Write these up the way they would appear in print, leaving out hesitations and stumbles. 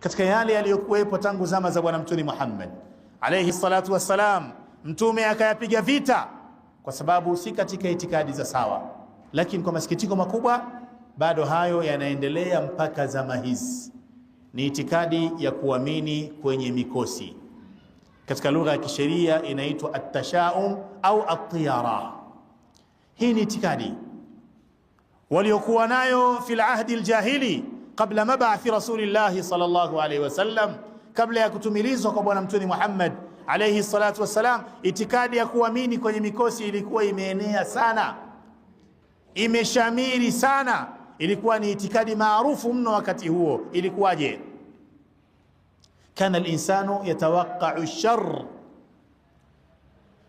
katika yale yaliyokuwepo tangu zama za bwana mtume Muhammad alayhi salatu wassalam. Mtume akayapiga vita kwa sababu si katika itikadi za sawa, lakini kwa masikitiko makubwa bado hayo yanaendelea mpaka zama hizi. Ni itikadi ya kuamini kwenye mikosi, katika lugha ya kisheria inaitwa at-tashaum au at-tiyara. Hii ni itikadi waliokuwa nayo fil ahdi al-jahili kabla mab'athi rasulillah sallallahu alayhi wasallam, kabla ya kutumilizwa kwa bwana mtume Muhammad alayhi salatu wassalam. Itikadi ya kuamini kwenye mikosi ilikuwa imeenea sana, imeshamiri sana, ilikuwa ni itikadi maarufu mno wakati huo. Ilikuwaje? Kana al-insanu yatawaqqa'u ash-sharr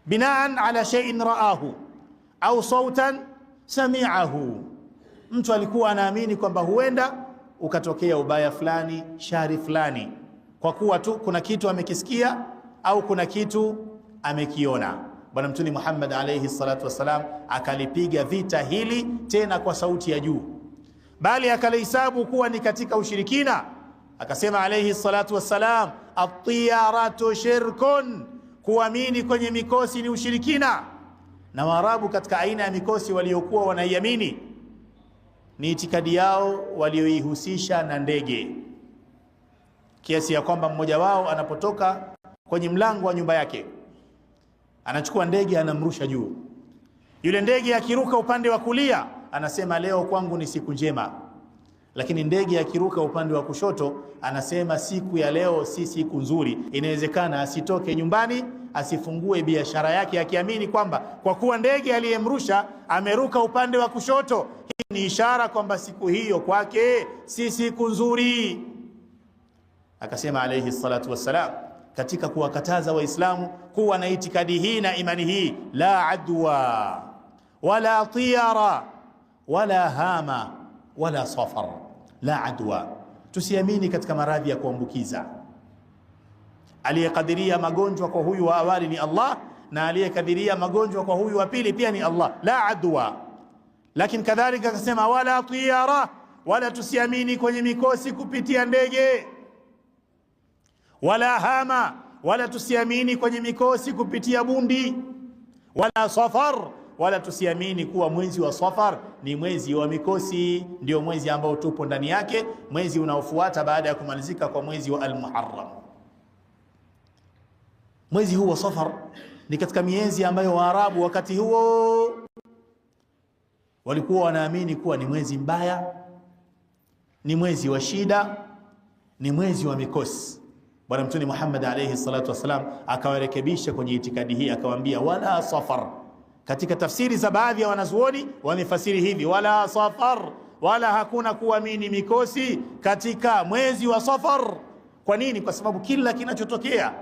binaan ala shay'in ra'ahu au sautan sami'ahu. Mtu alikuwa anaamini kwamba huenda ukatokea ubaya fulani, shari fulani, kwa kuwa tu kuna kitu amekisikia au kuna kitu amekiona. Bwana mtume Muhammad alayhi salatu wasalam akalipiga vita hili, tena kwa sauti ya juu, bali akalihesabu kuwa ni katika ushirikina. Akasema alayhi salatu wasalam, at-tiyaratu shirkun, kuamini kwenye mikosi ni ushirikina. Na Waarabu katika aina ya mikosi waliokuwa wanaiamini ni itikadi yao walioihusisha na ndege, kiasi ya kwamba mmoja wao anapotoka kwenye mlango wa nyumba yake anachukua ndege anamrusha juu. Yule ndege akiruka upande wa kulia anasema leo kwangu ni siku njema, lakini ndege akiruka upande wa kushoto anasema siku ya leo si siku nzuri. Inawezekana asitoke nyumbani, asifungue biashara yake, akiamini kwamba kwa kuwa ndege aliyemrusha ameruka upande wa kushoto, hii ni ishara kwamba siku hiyo kwake si siku nzuri. Akasema alayhi salatu wassalam, katika kuwakataza Waislamu kuwa na itikadi hii na imani hii, la adwa wala tiyara wala hama wala safar. La adwa, tusiamini katika maradhi ya kuambukiza. Aliyekadiria magonjwa kwa huyu wa awali ni Allah, na aliyekadiria magonjwa kwa huyu wa pili pia ni Allah. La adwa. Lakini kadhalika akasema wala tiyara, wala tusiamini kwenye mikosi kupitia ndege. Wala hama, wala tusiamini kwenye mikosi kupitia bundi. Wala safar, wala tusiamini kuwa mwezi wa Safar ni mwezi wa mikosi, ndio mwezi ambao tupo ndani yake, mwezi unaofuata baada ya kumalizika kwa mwezi wa Al-Muharram. Mwezi huu wa Safar ni katika miezi ambayo Waarabu wakati huo walikuwa wanaamini kuwa ni mwezi mbaya, ni mwezi wa shida, ni mwezi wa mikosi. Bwana Mtume Muhammad alayhi salatu wasalam akawarekebisha kwenye itikadi hii, akawaambia wala safar. Katika tafsiri za baadhi ya wanazuoni wamefasiri hivi, wala safar, wala hakuna kuamini mikosi katika mwezi wa Safar. Kwa nini? Kwa sababu kila kinachotokea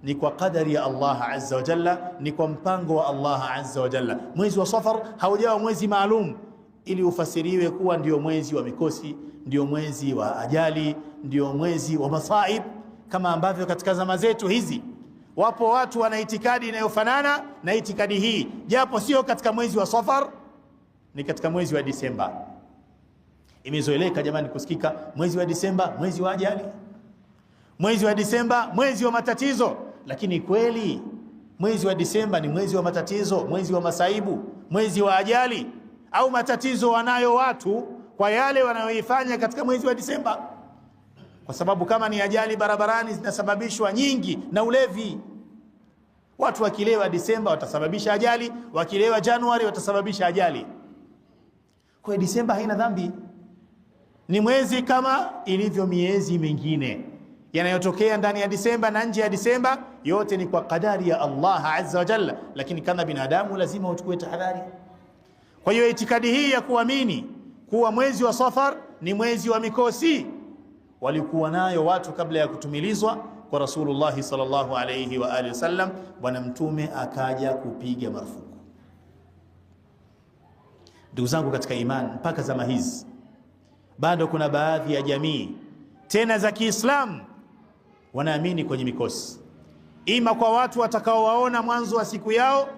ni kwa kadari ya Allah azza wa jalla, ni kwa mpango wa Allah azza wa jalla. Mwezi wa Safar haujawa mwezi maalum ili ufasiriwe kuwa ndio mwezi wa mikosi, ndio mwezi wa ajali, ndio mwezi wa masaib, kama ambavyo katika zama zetu hizi wapo watu wana itikadi inayofanana na itikadi hii, japo sio katika mwezi wa Safar, ni katika mwezi wa Disemba. Imezoeleka jamani kusikika mwezi wa Disemba mwezi wa ajali, mwezi wa Disemba mwezi wa matatizo. Lakini kweli mwezi wa Disemba ni mwezi wa matatizo, mwezi wa masaibu, mwezi wa ajali, au matatizo wanayo watu kwa yale wanayoifanya katika mwezi wa Disemba? Kwa sababu kama ni ajali barabarani zinasababishwa nyingi na ulevi. Watu wakilewa Disemba watasababisha ajali, wakilewa Januari watasababisha ajali. Kwa hiyo Disemba haina dhambi, ni mwezi kama ilivyo miezi mingine. Yanayotokea ndani ya Disemba na nje ya Disemba yote ni kwa kadari ya Allah azza wa jalla, lakini kama binadamu lazima uchukue tahadhari. Kwa hiyo itikadi hii ya kuamini kuwa mwezi wa Safar ni mwezi wa mikosi walikuwa nayo watu kabla ya kutumilizwa kwa Rasulullah sallallahu alayhi wa alihi wasallam. Bwana mtume akaja kupiga marufuku. Ndugu zangu katika imani, mpaka zama hizi bado kuna baadhi ya jamii tena za Kiislamu wanaamini kwenye mikosi, ima kwa watu watakaowaona mwanzo wa siku yao,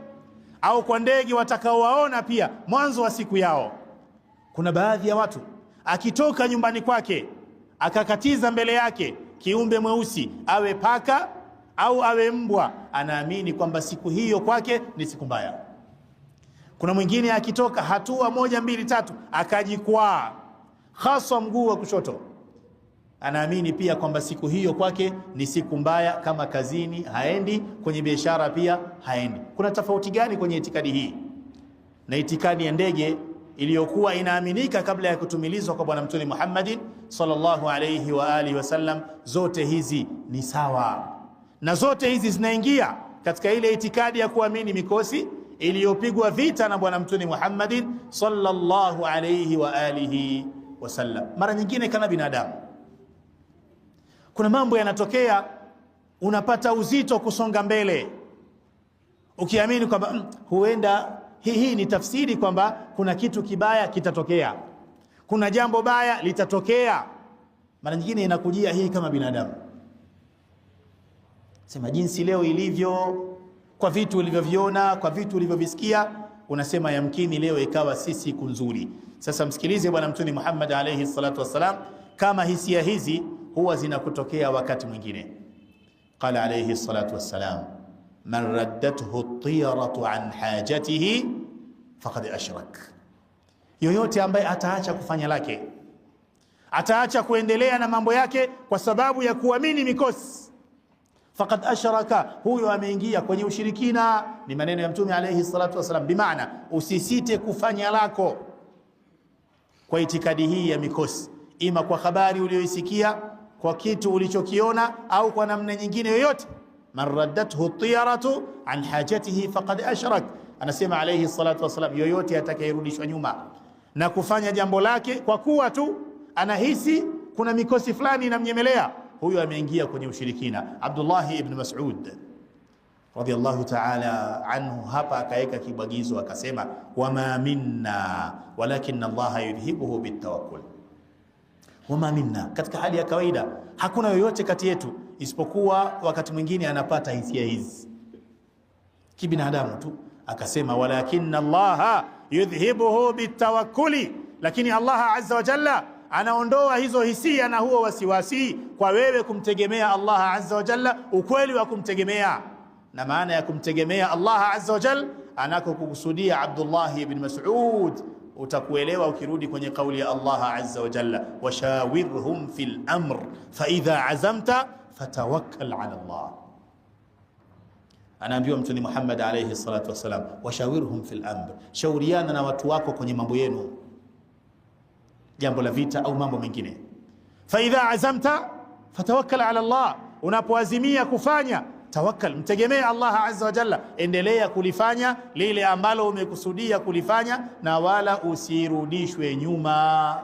au kwa ndege watakaowaona pia mwanzo wa siku yao. Kuna baadhi ya watu akitoka nyumbani kwake akakatiza mbele yake kiumbe mweusi, awe paka au awe mbwa, anaamini kwamba siku hiyo kwake ni siku mbaya. Kuna mwingine akitoka hatua 1 2 3 akajikwaa, hasa mguu wa kushoto, anaamini pia kwamba siku hiyo kwake ni siku mbaya, kama kazini haendi, kwenye biashara pia haendi. Kuna tofauti gani kwenye itikadi hii na itikadi ya ndege iliyokuwa inaaminika kabla ya kutumilizwa kwa Bwana Mtume Muhammadin sallallahu alayhi wa alihi wasallam? Zote hizi ni sawa, na zote hizi zinaingia katika ile itikadi ya kuamini mikosi iliyopigwa vita na Bwana Mtume Muhammadin sallallahu alayhi wa alihi wasallam. Mara nyingine kana binadamu, kuna mambo yanatokea, unapata uzito kusonga mbele, ukiamini kwamba huenda hii ni tafsiri kwamba kuna kitu kibaya kitatokea, kuna jambo baya litatokea. Mara nyingine inakujia hii kama binadamu, sema jinsi leo ilivyo, kwa vitu ulivyoviona, kwa vitu ulivyovisikia, unasema yamkini leo ikawa si siku nzuri. Sasa msikilize Bwana Mtume Muhammad alayhi salatu wassalam, kama hisia hizi huwa zinakutokea wakati mwingine. Qala alayhi salatu wassalam, man raddathu at-tiyaratu an hajatihi faqad ashrak, yoyote ambaye ataacha kufanya lake, ataacha kuendelea na mambo yake kwa sababu ya kuamini mikosi, faqad ashraka, huyo ameingia kwenye ushirikina. Ni maneno ya Mtume alayhi salatu wasalam. Bimaana usisite kufanya lako kwa itikadi hii ya mikosi, ima kwa habari uliyoisikia, kwa kitu ulichokiona, au kwa namna nyingine yoyote. Man raddathu at-tiyaratu an hajatihi faqad ashrak, anasema alayhi salatu wasalam, yoyote atakayerudishwa nyuma na kufanya jambo lake kwa kuwa tu anahisi kuna mikosi fulani inamnyemelea, huyo ameingia kwenye ushirikina. Abdullah ibn Mas'ud radiyallahu ta'ala anhu hapa akaweka kibwagizo akasema, wama minna walakin Allah yudhibuhu bitawakkul. Wama minna, katika hali ya kawaida hakuna yoyote kati yetu isipokuwa wakati mwingine anapata hisia hizi kibinadamu tu. Akasema walakin Allah yudhibuhu bitawakkuli, lakini Allah azza wa jalla anaondoa hizo hisia na huo wasiwasi kwa wewe kumtegemea Allah azza wa jalla, ukweli wa kumtegemea. Na maana ya kumtegemea Allah azza wa jalla anakokukusudia Abdullah ibn Mas'ud utakuelewa ukirudi kwenye kauli ya Allah azza wa jalla, washawirhum fil amr fa idha azamta fatawakkal ala Allah. Anaambiwa Mtume Muhammad alayhi salatu wasalam, washawirhum fil amr, shauriana na watu wako kwenye mambo yenu, jambo la vita au mambo mengine. Fa idha azamta fatawakkal ala Allah, unapoazimia kufanya tawakkal, mtegemee Allah azza wa jalla, endelea kulifanya lile ambalo umekusudia kulifanya, na wala usirudishwe nyuma.